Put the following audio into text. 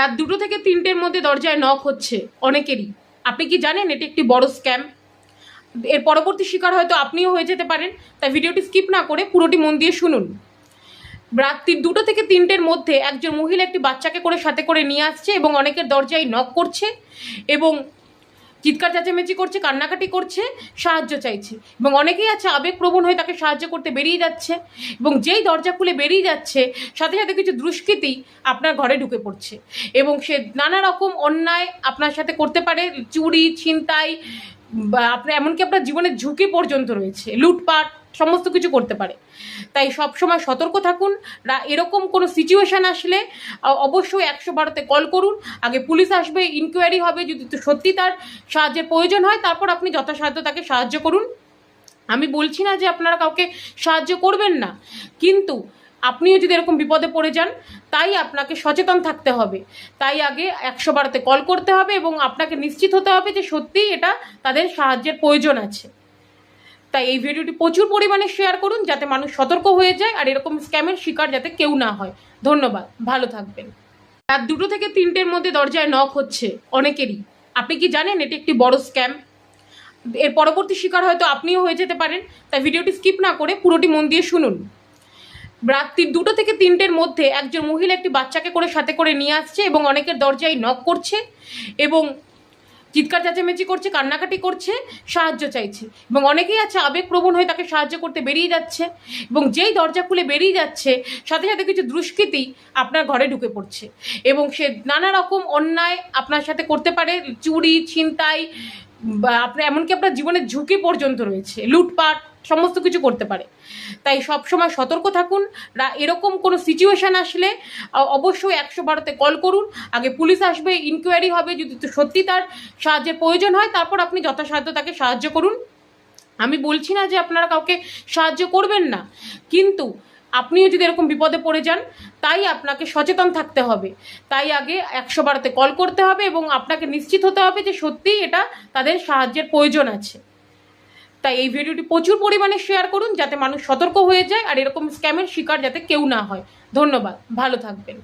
রাত 2টো থেকে 3টের মধ্যে দরজায় নক হচ্ছে অনেকেরই। আপনি কি জানেন এটি একটি বড় স্ক্যাম? এর পরবর্তী শিকার হয়তো আপনিও হয়ে যেতে পারেন। তাই ভিডিওটি স্কিপ না করে পুরোটি মন দিয়ে শুনুন। রাত্রি 2টো থেকে 3টের মধ্যে একজন মহিলা একটি বাচ্চাকে করে সাথে করে নিয়ে আসছে এবং অনেকের দরজায় নক করছে এবং চিৎকার চেঁচামেচি করছে, কান্নাকাটি করছে, সাহায্য চাইছে এবং অনেকেই আছে আবেগপ্রবণ হয়ে তাকে সাহায্য করতে বেরিয়ে যাচ্ছে এবং যেই দরজা খুলে বেরিয়ে যাচ্ছে সাথে সাথে কিছু দুষ্কৃতী আপনার ঘরে ঢুকে পড়ছে এবং সে নানা রকম অন্যায় আপনার সাথে করতে পারে, চুরি, ছিনতাই, বা আপনার এমনকি আপনার জীবনের ঝুঁকি পর্যন্ত রয়েছে, লুটপাট সমস্ত কিছু করতে পারে। তাই সবসময় সতর্ক থাকুন। এরকম কোনো সিচুয়েশান আসলে অবশ্যই 112-তে কল করুন। আগে পুলিশ আসবে, ইনকোয়ারি হবে, যদি সত্যি তার সাহায্যের প্রয়োজন হয় তারপর আপনি যথাসাধ্য তাকে সাহায্য করুন। আমি বলছি না যে আপনারা কাউকে সাহায্য করবেন না, কিন্তু আপনিও যদি এরকম বিপদে পড়ে যান তাই আপনাকে সচেতন থাকতে হবে। তাই আগে 112-তে কল করতে হবে এবং আপনাকে নিশ্চিত হতে হবে যে সত্যিই এটা তাদের সাহায্যের প্রয়োজন আছে। তাই এই ভিডিওটি প্রচুর পরিমাণে শেয়ার করুন যাতে মানুষ সতর্ক হয়ে যায় আর এরকম স্ক্যামের শিকার যাতে কেউ না হয়। ধন্যবাদ, ভালো থাকবেন। রাত 2টো থেকে 3টের মধ্যে দরজায় নক হচ্ছে অনেকেরই। আপনি কি জানেন এটি একটি বড় স্ক্যাম? এর পরবর্তী শিকার হয়তো আপনিও হয়ে যেতে পারেন। তাই ভিডিওটি স্কিপ না করে পুরোটি মন দিয়ে শুনুন। রাত্রি 2টো থেকে 3টের মধ্যে একজন মহিলা একটি বাচ্চাকে করে সাথে করে নিয়ে আসছে এবং অনেকের দরজায় নক করছে এবং চিৎকার চেঁচামেচি করছে, কান্নাকাটি করছে, সাহায্য চাইছে এবং অনেকেই আছে আবেগপ্রবণ হয়ে তাকে সাহায্য করতে বেরিয়ে যাচ্ছে এবং যেই দরজা খুলে বেরিয়ে যাচ্ছে সাথে সাথে কিছু দুষ্কৃতী আপনার ঘরে ঢুকে পড়ছে এবং সে নানা রকম অন্যায় আপনার সাথে করতে পারে, চুরি, ছিনতাই, বা আপনার এমনকি আপনার জীবনের ঝুঁকি পর্যন্ত রয়েছে, লুটপাট সমস্ত কিছু করতে পারে। তাই সবসময় সতর্ক থাকুন। এরকম কোনো সিচুয়েশান আসলে অবশ্যই 112-তে কল করুন। আগে পুলিশ আসবে, ইনকোয়ারি হবে, যদি সত্যি তার সাহায্যের প্রয়োজন হয় তারপর আপনি যথাসাধ্য তাকে সাহায্য করুন। আমি বলছি না যে আপনারা কাউকে সাহায্য করবেন না, কিন্তু আপনিও যদি এরকম বিপদে পড়ে যান তাই আপনাকে সচেতন থাকতে হবে। তাই আগে 112-তে কল করতে হবে এবং আপনাকে নিশ্চিত হতে হবে যে সত্যিই এটা তাদের সাহায্যের প্রয়োজন আছে। তাই এই ভিডিওটি প্রচুর পরিমাণে শেয়ার করুন যাতে মানুষ সতর্ক হয়ে যায় আর এরকম স্ক্যামের শিকার যাতে কেউ না হয়। ধন্যবাদ, ভালো থাকবেন।